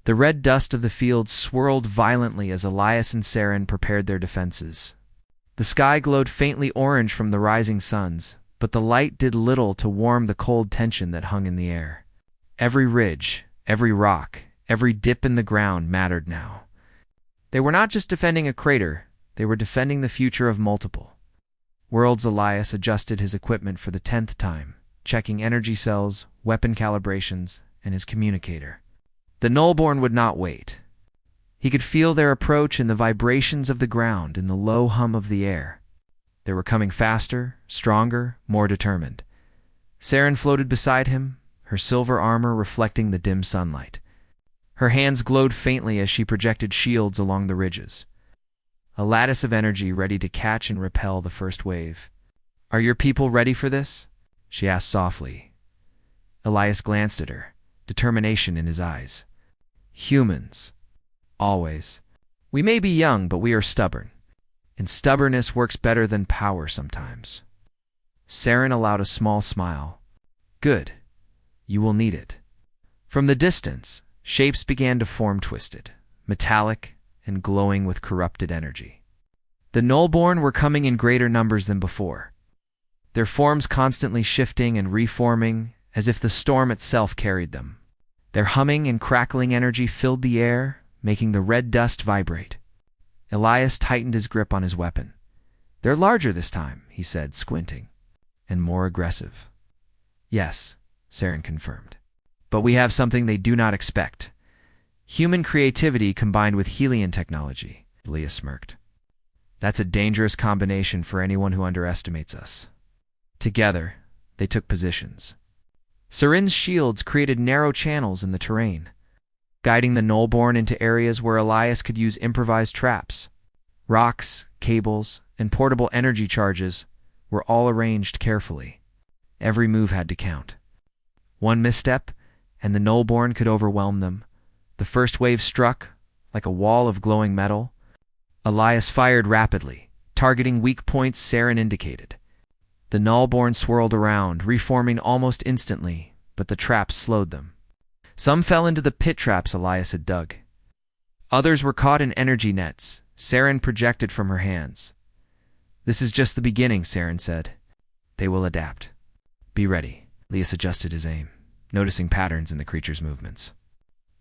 The red dust of the field swirled violently as Elias and Saren prepared their defenses. The sky glowed faintly orange from the rising suns, but the light did little to warm the cold tension that hung in the air. Every ridge, every rock, every dip in the ground mattered now. They were not just defending a crater, they were defending the future of multiple worlds. Elias adjusted his equipment for the 10th time, checking energy cells, weapon calibrations, and his communicator. The Nullborn would not wait. He could feel their approach in the vibrations of the ground, in the low hum of the air. They were coming faster, stronger, more determined. Saren floated beside him, her silver armor reflecting the dim sunlight. Her hands glowed faintly as she projected shields along the ridges, a lattice of energy ready to catch and repel the first wave. "Are your people ready for this?" she asked softly. Elias glanced at her, determination in his eyes. "Humans. Always. We may be young, but we are stubborn. And stubbornness works better than power sometimes." Saren allowed a small smile. "Good. You will need it." From the distance, shapes began to form, twisted, metallic, and glowing with corrupted energy. The Nullborn were coming in greater numbers than before, their forms constantly shifting and reforming as if the storm itself carried them. Their humming and crackling energy filled the air, making the red dust vibrate. Elias tightened his grip on his weapon. "They're larger this time," he said, squinting, "and more aggressive." "Yes," Saren confirmed. "But we have something they do not expect. Human creativity combined with Helian technology," Elias smirked. "That's a dangerous combination for anyone who underestimates us." Together, they took positions. Saren's shields created narrow channels in the terrain, guiding the Nullborn into areas where Elias could use improvised traps. Rocks, cables, and portable energy charges were all arranged carefully. Every move had to count. One misstep, and the Nullborn could overwhelm them. The first wave struck, like a wall of glowing metal. Elias fired rapidly, targeting weak points Saren indicated. The Nullborn swirled around, reforming almost instantly, but the traps slowed them. Some fell into the pit traps Elias had dug. Others were caught in energy nets Saren projected from her hands. "This is just the beginning," Saren said. "They will adapt. Be ready." Elias adjusted his aim, noticing patterns in the creature's movements.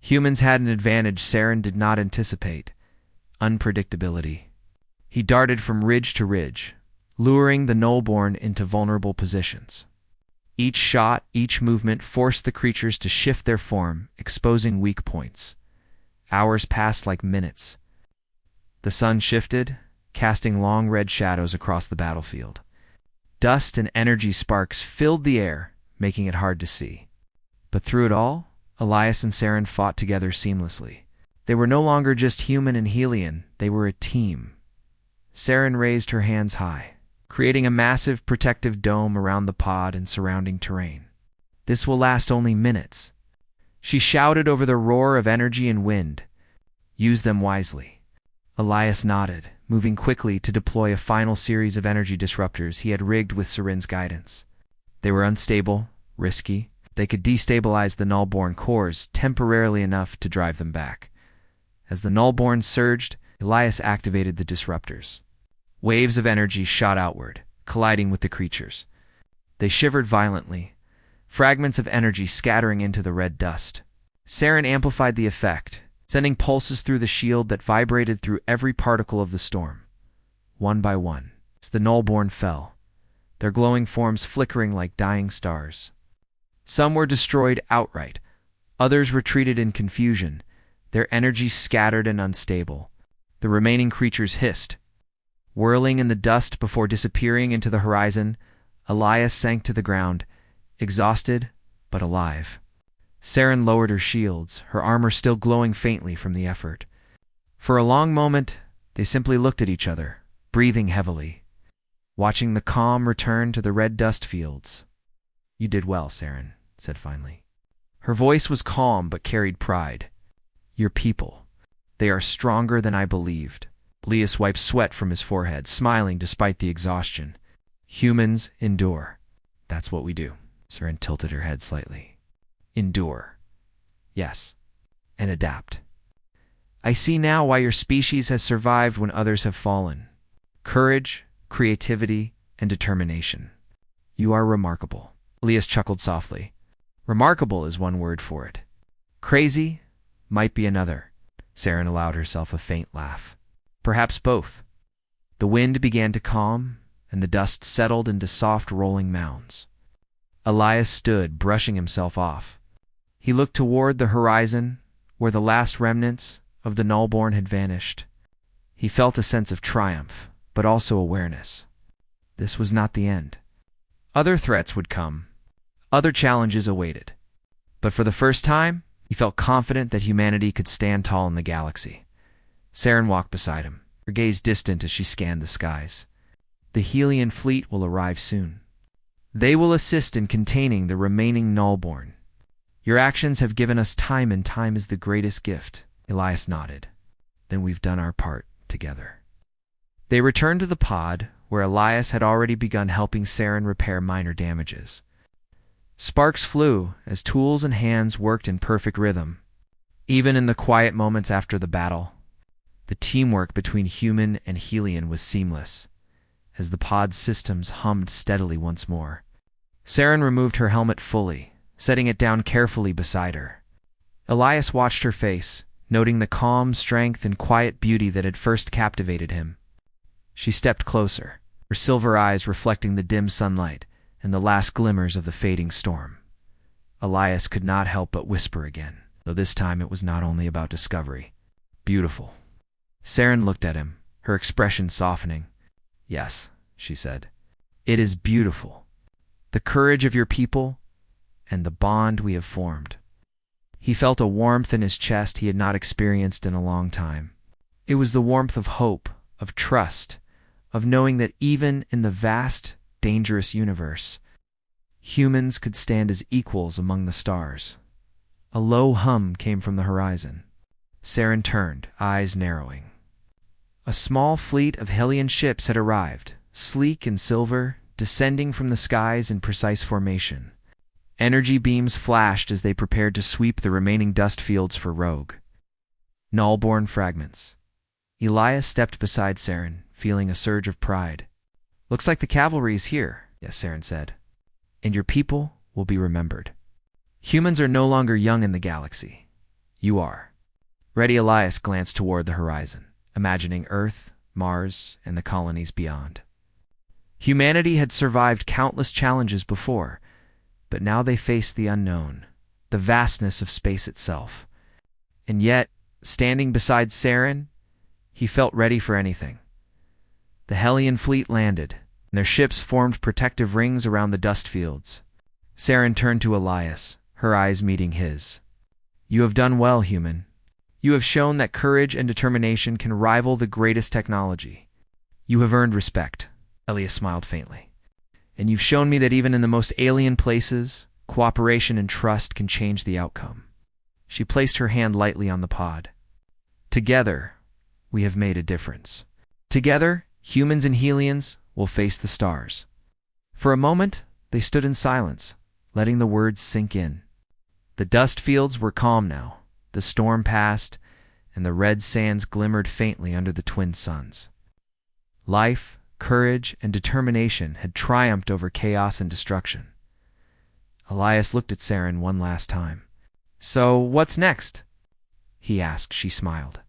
Humans had an advantage Saren did not anticipate: unpredictability. He darted from ridge to ridge, luring the Nullborn into vulnerable positions. Each shot, each movement forced the creatures to shift their form, exposing weak points. Hours passed like minutes. The sun shifted, casting long red shadows across the battlefield. Dust and energy sparks filled the air, making it hard to see. But through it all, Elias and Saren fought together seamlessly. They were no longer just human and Helian, they were a team. Saren raised her hands high, creating a massive protective dome around the pod and surrounding terrain. "This will last only minutes." She shouted over the roar of energy and wind. "Use them wisely." Elias nodded, moving quickly to deploy a final series of energy disruptors he had rigged with Saren's guidance. They were unstable, risky. They could destabilize the Nullborn cores temporarily enough to drive them back. As the Nullborn surged, Elias activated the disruptors. Waves of energy shot outward, colliding with the creatures. They shivered violently, fragments of energy scattering into the red dust. Saren amplified the effect, sending pulses through the shield that vibrated through every particle of the storm. One by one, as the Nullborn fell, their glowing forms flickering like dying stars. Some were destroyed outright, others retreated in confusion, their energy scattered and unstable. The remaining creatures hissed. Whirling in the dust before disappearing into the horizon, Elias sank to the ground, exhausted but alive. Saren lowered her shields, her armor still glowing faintly from the effort. For a long moment, they simply looked at each other, breathing heavily, watching the calm return to the red dust fields. "You did well," Saren said finally. Her voice was calm but carried pride. "Your people, they are stronger than I believed." Elias wiped sweat from his forehead, smiling despite the exhaustion. "Humans endure. That's what we do." Saren tilted her head slightly. "Endure. Yes. and adapt. I see now why your species has survived when others have fallen. Courage, creativity, and determination. You are remarkable. Elias chuckled softly. Remarkable is one word for it. Crazy might be another. Saren allowed herself a faint laugh. Perhaps both. The wind began to calm, and the dust settled into soft rolling mounds. Elias stood, brushing himself off. He looked toward the horizon, where the last remnants of the Nullborn had vanished. He felt a sense of triumph, but also awareness. This was not the end. Other threats would come. Other challenges awaited. But for the first time, he felt confident that humanity could stand tall in the galaxy. Saren walked beside him, her gaze distant as she scanned the skies. The Helian fleet will arrive soon. They will assist in containing the remaining Nullborn. Your actions have given us time, and time is the greatest gift. Elias nodded. Then we've done our part together. They returned to the pod, where Elias had already begun helping Saren repair minor damages. Sparks flew as tools and hands worked in perfect rhythm. Even in the quiet moments after the battle, the teamwork between human and Helian was seamless, as the pod's systems hummed steadily once more. Saren removed her helmet fully, setting it down carefully beside her. Elias watched her face, noting the calm strength and quiet beauty that had first captivated him. She stepped closer, her silver eyes reflecting the dim sunlight and the last glimmers of the fading storm. Elias could not help but whisper again, though this time it was not only about discovery. Beautiful. Saren looked at him, her expression softening. Yes, she said. It is beautiful. The courage of your people and the bond we have formed. He felt a warmth in his chest he had not experienced in a long time. It was the warmth of hope, of trust, of knowing that even in the vast, dangerous universe, humans could stand as equals among the stars. A low hum came from the horizon. Saren turned, eyes narrowing. A small fleet of Helian ships had arrived, sleek and silver, descending from the skies in precise formation. Energy beams flashed as they prepared to sweep the remaining dust fields for Rogue. Nullborn fragments. Elias stepped beside Saren, feeling a surge of pride. Looks like the cavalry is here, yes, Saren said. And your people will be remembered. Humans are no longer young in the galaxy. You are. Ready, Elias glanced toward the horizon, imagining Earth, Mars, and the colonies beyond. Humanity had survived countless challenges before, but now they faced the unknown, the vastness of space itself. And yet, standing beside Saren, he felt ready for anything. The Helian fleet landed, and their ships formed protective rings around the dust fields. Saren turned to Elias, her eyes meeting his. You have done well, human. You have shown that courage and determination can rival the greatest technology. You have earned respect. Elias smiled faintly. And you've shown me that even in the most alien places, cooperation and trust can change the outcome. She placed her hand lightly on the pod. Together, we have made a difference. Together, humans and Helians will face the stars. For a moment, they stood in silence, letting the words sink in. The dust fields were calm now. The storm passed, and the red sands glimmered faintly under the twin suns. Life, courage, and determination had triumphed over chaos and destruction. Elias looked at Saren one last time. So, what's next? He asked. She smiled.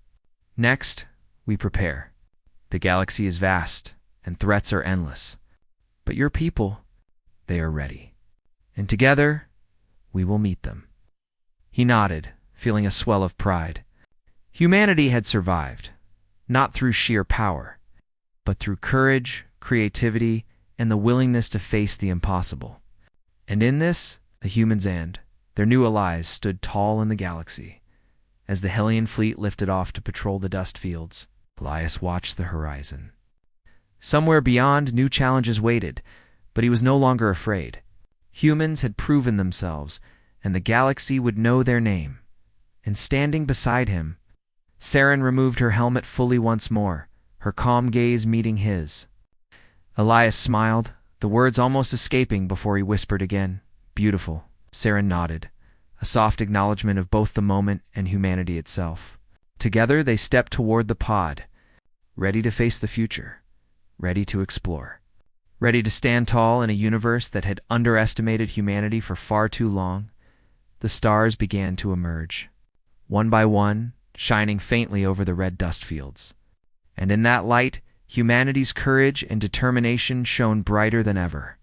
Next, we prepare. The galaxy is vast, and threats are endless. But your people, they are ready. And together, we will meet them. He nodded, feeling a swell of pride. Humanity had survived, not through sheer power, but through courage, creativity, and the willingness to face the impossible. And in this, the humans and their new allies stood tall in the galaxy. As the Helian fleet lifted off to patrol the dust fields, Elias watched the horizon. Somewhere beyond, new challenges waited, but he was no longer afraid. Humans had proven themselves, and the galaxy would know their name. And standing beside him, Saren removed her helmet fully once more, her calm gaze meeting his. Elias smiled, the words almost escaping before he whispered again, Beautiful. Saren nodded, a soft acknowledgement of both the moment and humanity itself. Together, they stepped toward the pod, ready to face the future, ready to explore, ready to stand tall in a universe that had underestimated humanity for far too long. The stars began to emerge, one by one, shining faintly over the red dust fields. And in that light, humanity's courage and determination shone brighter than ever.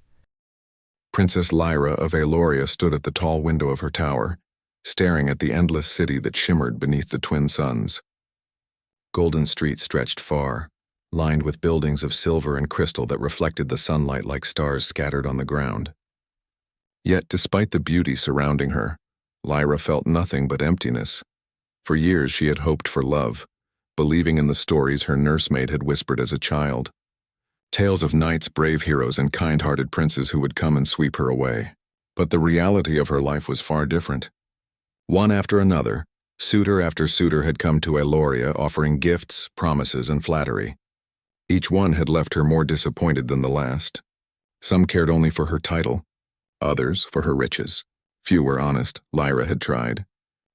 Princess Lyra of Aloria stood at the tall window of her tower, staring at the endless city that shimmered beneath the twin suns. Golden streets stretched far, lined with buildings of silver and crystal that reflected the sunlight like stars scattered on the ground. Yet, despite the beauty surrounding her, Lyra felt nothing but emptiness. For years she had hoped for love, believing in the stories her nursemaid had whispered as a child. Tales of knights, brave heroes, and kind-hearted princes who would come and sweep her away. But the reality of her life was far different. One after another, suitor after suitor had come to Aloria offering gifts, promises, and flattery. Each one had left her more disappointed than the last. Some cared only for her title, others for her riches. Few were honest. Lyra had tried.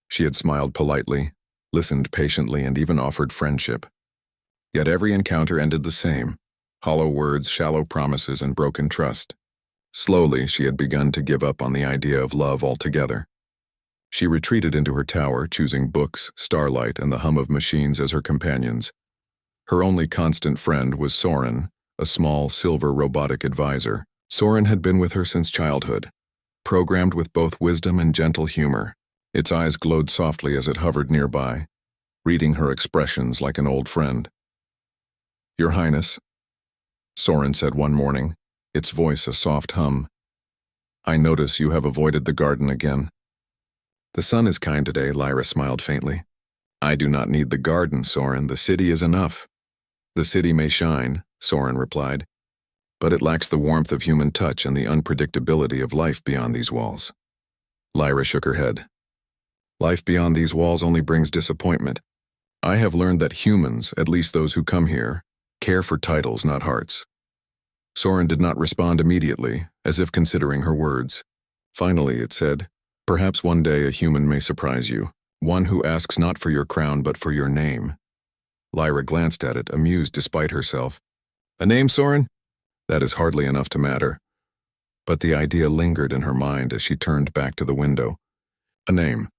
She had smiled politely, listened patiently, and even offered friendship. Yet every encounter ended the same: hollow words, shallow promises, and broken trust. Slowly, she had begun to give up on the idea of love altogether. She retreated into her tower, choosing books, starlight, and the hum of machines as her companions. Her only constant friend was Storym, a small, silver robotic advisor. Storym had been with her since childhood, programmed with both wisdom and gentle humor. Its eyes glowed softly as it hovered nearby, reading her expressions like an old friend. "Your Highness," Storym said one morning, its voice a soft hum. "I notice you have avoided the garden again." "The sun is kind today," Lyra smiled faintly. "I do not need the garden, Storym. The city is enough." "The city may shine," Storym replied, "but it lacks the warmth of human touch and the unpredictability of life beyond these walls." Lyra shook her head. "Life beyond these walls only brings disappointment. I have learned that humans, at least those who come here, care for titles, not hearts." Storym did not respond immediately, as if considering her words. Finally, it said, "Perhaps one day a human may surprise you, one who asks not for your crown but for your name." Lyra glanced at it, amused despite herself. "A name, Storym? That is hardly enough to matter." But the idea lingered in her mind as she turned back to the window. A name.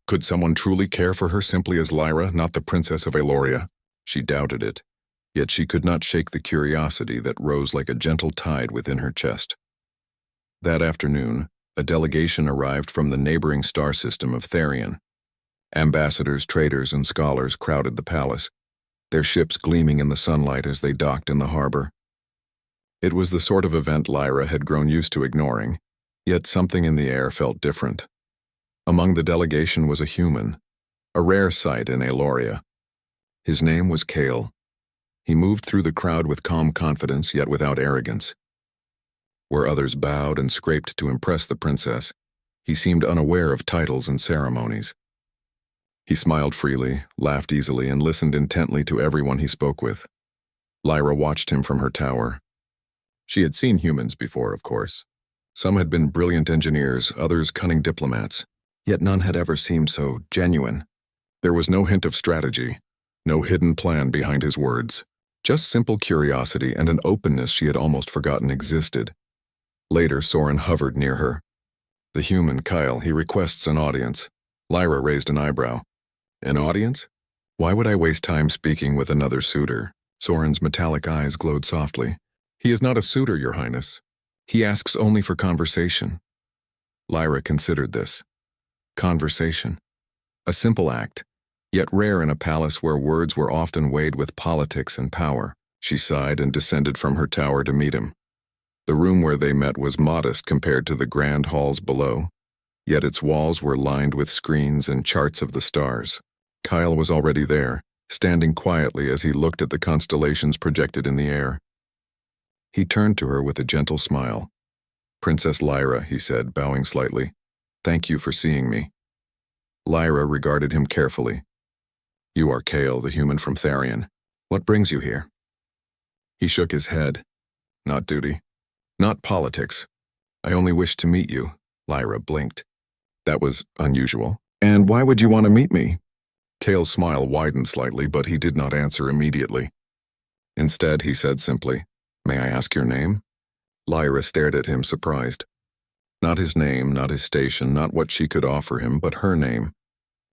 Could someone truly care for her simply as Lyra, not the Princess of Aloria? She doubted it, yet she could not shake the curiosity that rose like a gentle tide within her chest. That afternoon, a delegation arrived from the neighboring star system of Therion. Ambassadors, traders, and scholars crowded the palace, their ships gleaming in the sunlight as they docked in the harbor. It was the sort of event Lyra had grown used to ignoring, yet something in the air felt different. Among the delegation was a human, a rare sight in Aloria. His name was Kale. He moved through the crowd with calm confidence, yet without arrogance. Where others bowed and scraped to impress the princess, he seemed unaware of titles and ceremonies. He smiled freely, laughed easily, and listened intently to everyone he spoke with. Lyra watched him from her tower. She had seen humans before, of course. Some had been brilliant engineers, others cunning diplomats, yet none had ever seemed so genuine. There was no hint of strategy, no hidden plan behind his words, just simple curiosity and an openness she had almost forgotten existed. Later, Storym hovered near her. "The human, Kyle, he requests an audience." Lyra raised an eyebrow. "An audience? Why would I waste time speaking with another suitor?" Storym's metallic eyes glowed softly. "He is not a suitor, Your Highness. He asks only for conversation." Lyra considered this. Conversation. A simple act, yet rare in a palace where words were often weighed with politics and power. She sighed and descended from her tower to meet him. The room where they met was modest compared to the grand halls below, yet its walls were lined with screens and charts of the stars. Kyle was already there, standing quietly as he looked at the constellations projected in the air. He turned to her with a gentle smile. "Princess Lyra," he said, bowing slightly, "thank you for seeing me." Lyra regarded him carefully. "You are Kale, the human from Therion. What brings you here?" He shook his head. "Not duty. Not politics. I only wish to meet you." Lyra blinked. That was unusual. And why would you want to meet me? Kale's smile widened slightly, but he did not answer immediately. Instead, he said simply, "May I ask your name?" Lyra stared at him, surprised. Not his name, not his station, not what she could offer him, but her name.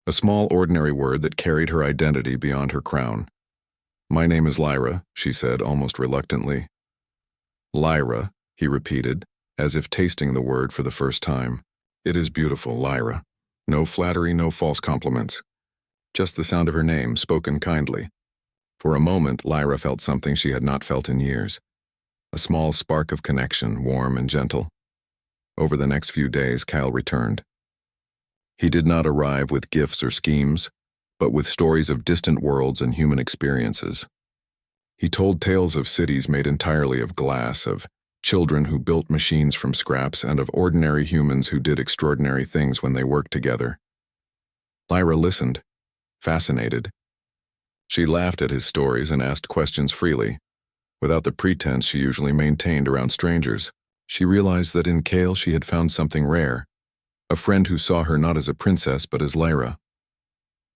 A small, ordinary word that carried her identity beyond her crown. "My name is Lyra," she said, almost reluctantly. "Lyra," he repeated, as if tasting the word for the first time. "It is beautiful, Lyra. No flattery, no false compliments. Just the sound of her name, spoken kindly." For a moment, Lyra felt something she had not felt in years. A small spark of connection, warm and gentle. Over the next few days, Kyle returned. He did not arrive with gifts or schemes, but with stories of distant worlds and human experiences. He told tales of cities made entirely of glass, of children who built machines from scraps, and of ordinary humans who did extraordinary things when they worked together. Lyra listened, fascinated. She laughed at his stories and asked questions freely, without the pretense she usually maintained around strangers. She realized that in Kale she had found something rare, a friend who saw her not as a princess but as Lyra.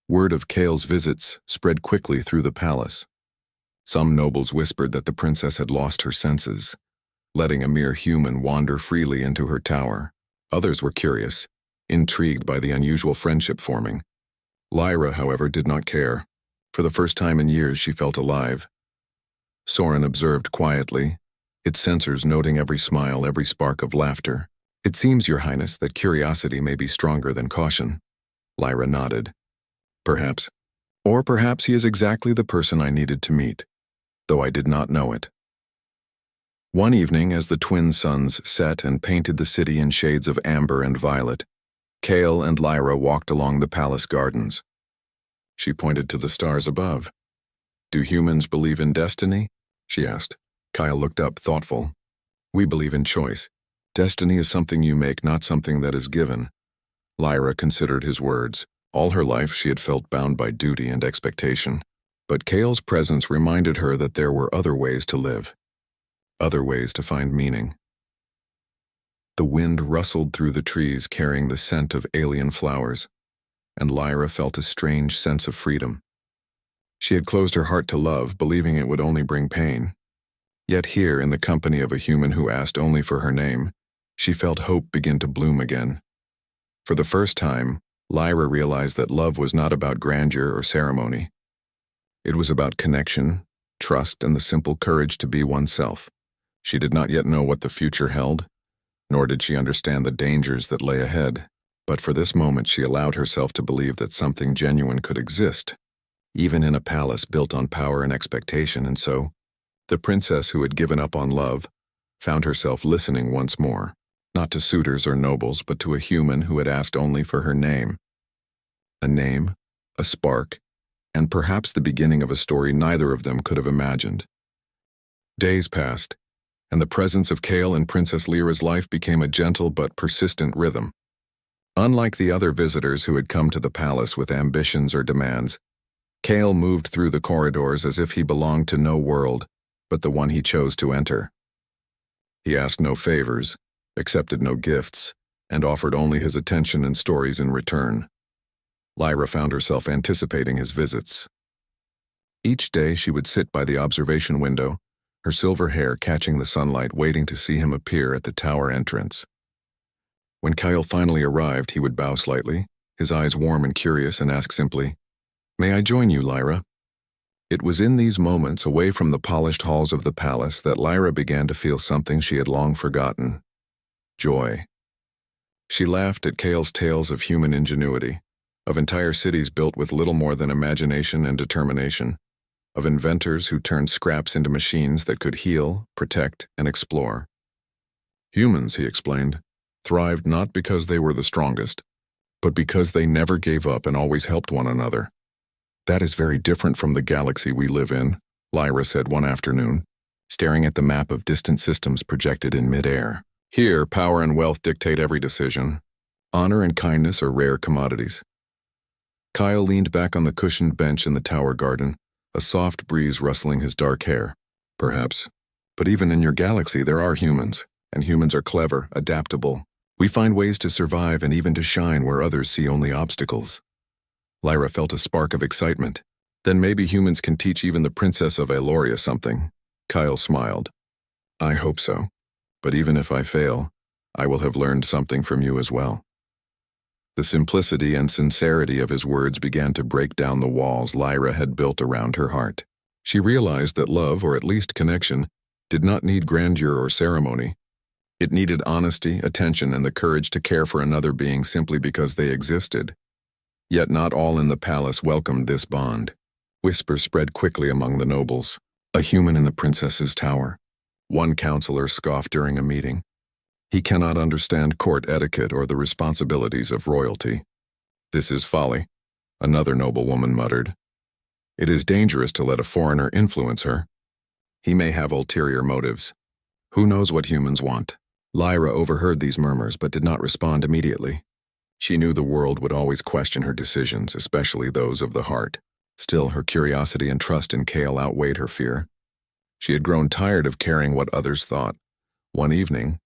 Word of Kale's visits spread quickly through the palace. Some nobles whispered that the princess had lost her senses, letting a mere human wander freely into her tower. Others were curious, intrigued by the unusual friendship forming. Lyra, however, did not care. For the first time in years, she felt alive. Soren observed quietly, its sensors noting every smile, every spark of laughter. "It seems, Your Highness, that curiosity may be stronger than caution." Lyra nodded. "Perhaps. Or perhaps he is exactly the person I needed to meet, though I did not know it." One evening, as the twin suns set and painted the city in shades of amber and violet, Kale and Lyra walked along the palace gardens. She pointed to the stars above. "Do humans believe in destiny?" she asked. Kyle looked up, thoughtful. "We believe in choice. Destiny is something you make, not something that is given." Lyra considered his words. All her life she had felt bound by duty and expectation. But Kale's presence reminded her that there were other ways to live. Other ways to find meaning. The wind rustled through the trees, carrying the scent of alien flowers, and Lyra felt a strange sense of freedom. She had closed her heart to love, believing it would only bring pain. Yet here, in the company of a human who asked only for her name, she felt hope begin to bloom again. For the first time, Lyra realized that love was not about grandeur or ceremony. It was about connection, trust, and the simple courage to be oneself. She did not yet know what the future held, nor did she understand the dangers that lay ahead. But for this moment she allowed herself to believe that something genuine could exist, even in a palace built on power and expectation, and so, the princess who had given up on love found herself listening once more, not to suitors or nobles, but to a human who had asked only for her name. A name, a spark, and perhaps the beginning of a story neither of them could have imagined. Days passed, and the presence of Kale in Princess Lyra's life became a gentle but persistent rhythm. Unlike the other visitors who had come to the palace with ambitions or demands, Kale moved through the corridors as if he belonged to no world but the one he chose to enter. He asked no favors, accepted no gifts, and offered only his attention and stories in return. Lyra found herself anticipating his visits. Each day she would sit by the observation window, her silver hair catching the sunlight, waiting to see him appear at the tower entrance. When Kyle finally arrived, he would bow slightly, his eyes warm and curious, and ask simply, "May I join you, Lyra?" It was in these moments, away from the polished halls of the palace, that Lyra began to feel something she had long forgotten: joy. She laughed at Kale's tales of human ingenuity, of entire cities built with little more than imagination and determination, of inventors who turned scraps into machines that could heal, protect, and explore. Humans, he explained, thrived not because they were the strongest, but because they never gave up and always helped one another. "That is very different from the galaxy we live in," Lyra said one afternoon, staring at the map of distant systems projected in mid-air. "Here, power and wealth dictate every decision. Honor and kindness are rare commodities." Kyle leaned back on the cushioned bench in the tower garden, a soft breeze rustling his dark hair. "Perhaps. But even in your galaxy there are humans, and humans are clever, adaptable, We find ways to survive and even to shine where others see only obstacles. Lyra felt a spark of excitement. Then maybe humans can teach even the Princess of Eloria something. Kyle smiled. I hope so. But even if I fail, I will have learned something from you as well. The simplicity and sincerity of his words began to break down the walls Lyra had built around her heart. She realized that love, or at least connection, did not need grandeur or ceremony. It needed honesty, attention, and the courage to care for another being simply because they existed. Yet not all in the palace welcomed this bond. Whispers spread quickly among the nobles. A human in the princess's tower. One counselor scoffed during a meeting. He cannot understand court etiquette or the responsibilities of royalty. This is folly, another noblewoman muttered. It is dangerous to let a foreigner influence her. He may have ulterior motives. Who knows what humans want? Lyra overheard these murmurs but did not respond immediately. She knew the world would always question her decisions, especially those of the heart. Still, her curiosity and trust in Kale outweighed her fear. She had grown tired of caring what others thought. One evening,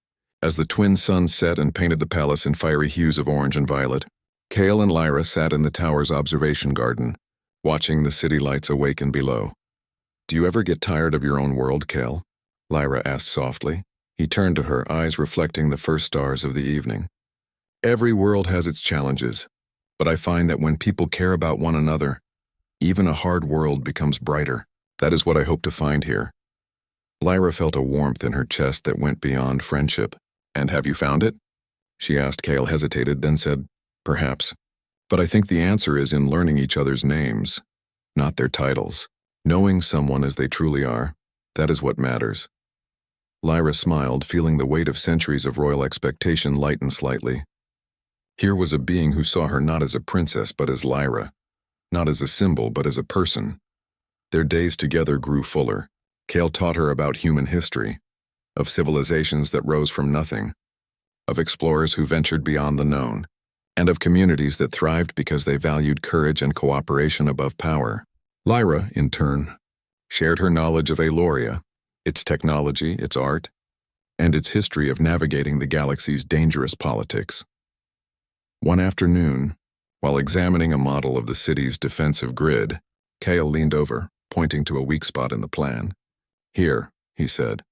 as the twin suns set and painted the palace in fiery hues of orange and violet, Kale and Lyra sat in the tower's observation garden, watching the city lights awaken below. Do you ever get tired of your own world, Kale? Lyra asked softly. He turned to her, eyes reflecting the first stars of the evening. Every world has its challenges, but I find that when people care about one another, even a hard world becomes brighter. That is what I hope to find here. Lyra felt a warmth in her chest that went beyond friendship. And have you found it? She asked. Kale hesitated, then said, perhaps. But I think the answer is in learning each other's names, not their titles. Knowing someone as they truly are, that is what matters. Lyra smiled, feeling the weight of centuries of royal expectation lighten slightly. Here was a being who saw her not as a princess but as Lyra, not as a symbol but as a person. Their days together grew fuller. Kale taught her about human history, of civilizations that rose from nothing, of explorers who ventured beyond the known, and of communities that thrived because they valued courage and cooperation above power. Lyra, in turn, shared her knowledge of Eloria, its technology, its art, and its history of navigating the galaxy's dangerous politics. One afternoon, while examining a model of the city's defensive grid, Kale leaned over, pointing to a weak spot in the plan. Here, he said.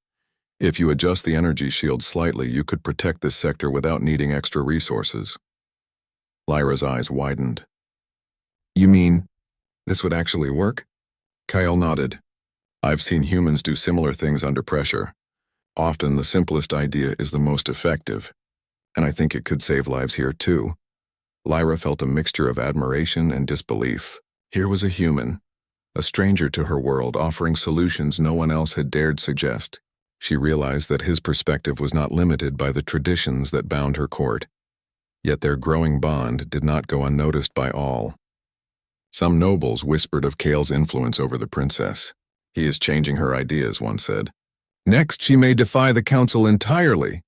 If you adjust the energy shield slightly, you could protect this sector without needing extra resources. Lyra's eyes widened. You mean, this would actually work? Kyle nodded. I've seen humans do similar things under pressure. Often the simplest idea is the most effective, and I think it could save lives here too. Lyra felt a mixture of admiration and disbelief. Here was a human, a stranger to her world, offering solutions no one else had dared suggest. She realized that his perspective was not limited by the traditions that bound her court. Yet their growing bond did not go unnoticed by all. Some nobles whispered of Kale's influence over the princess. He is changing her ideas, one said. Next, she may defy the council entirely.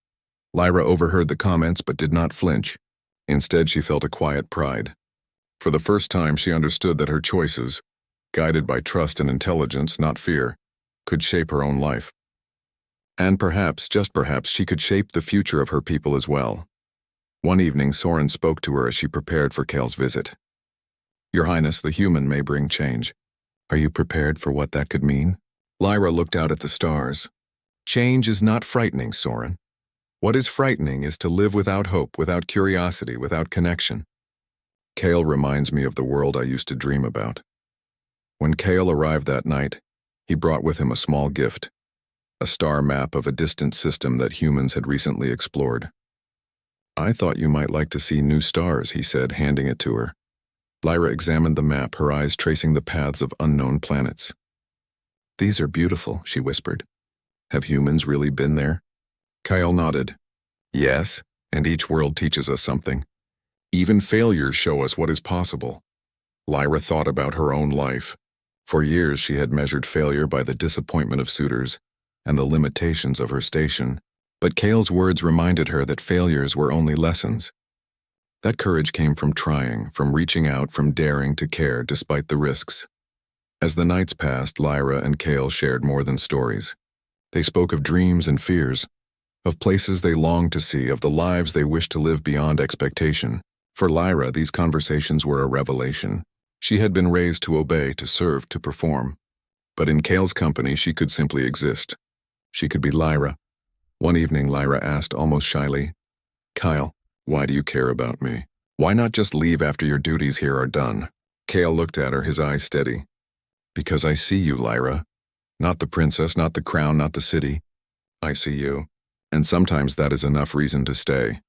Lyra overheard the comments but did not flinch. Instead, she felt a quiet pride. For the first time, she understood that her choices, guided by trust and intelligence, not fear, could shape her own life. And perhaps, just perhaps, she could shape the future of her people as well. One evening, Soren spoke to her as she prepared for Kale's visit. Your Highness, the human may bring change. Are you prepared for what that could mean? Lyra looked out at the stars. Change is not frightening, Soren. What is frightening is to live without hope, without curiosity, without connection. Kale reminds me of the world I used to dream about. When Kale arrived that night, he brought with him a small gift, a star map of a distant system that humans had recently explored. I thought you might like to see new stars, he said, handing it to her. Lyra examined the map, her eyes tracing the paths of unknown planets. These are beautiful, she whispered. Have humans really been there? Kyle nodded. Yes, and each world teaches us something. Even failures show us what is possible. Lyra thought about her own life. For years she had measured failure by the disappointment of suitors and the limitations of her station, but Kale's words reminded her that failures were only lessons. That courage came from trying, from reaching out, from daring to care despite the risks. As the nights passed, Lyra and Kale shared more than stories. They spoke of dreams and fears, of places they longed to see, of the lives they wished to live beyond expectation. For Lyra, these conversations were a revelation. She had been raised to obey, to serve, to perform. But in Kale's company, she could simply exist. She could be Lyra. One evening, Lyra asked almost shyly, "Kyle, why do you care about me? Why not just leave after your duties here are done?" Kale looked at her, his eyes steady. "Because I see you, Lyra. Not the princess, not the crown, not the city. I see you. And sometimes that is enough reason to stay."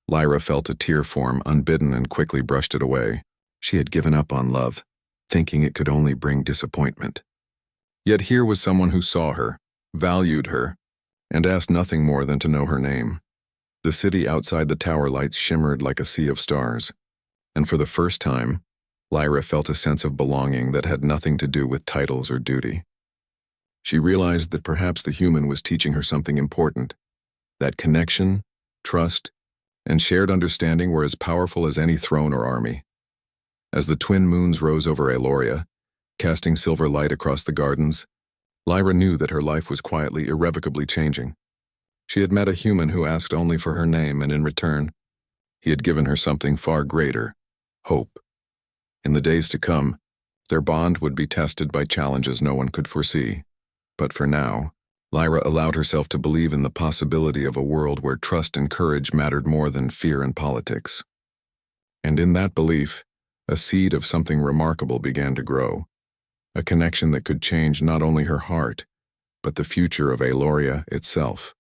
Lyra felt a tear form, unbidden, and quickly brushed it away. She had given up on love, thinking it could only bring disappointment. Yet here was someone who saw her, valued her, and asked nothing more than to know her name. The city outside the tower lights shimmered like a sea of stars, and for the first time, Lyra felt a sense of belonging that had nothing to do with titles or duty. She realized that perhaps the human was teaching her something important, that connection, trust, and shared understanding were as powerful as any throne or army. As the twin moons rose over Aloria, casting silver light across the gardens, Lyra knew that her life was quietly, irrevocably changing. She had met a human who asked only for her name, and in return, he had given her something far greater: hope. In the days to come, their bond would be tested by challenges no one could foresee. But for now, Lyra allowed herself to believe in the possibility of a world where trust and courage mattered more than fear and politics. And in that belief, a seed of something remarkable began to grow, a connection that could change not only her heart, but the future of Aloria itself.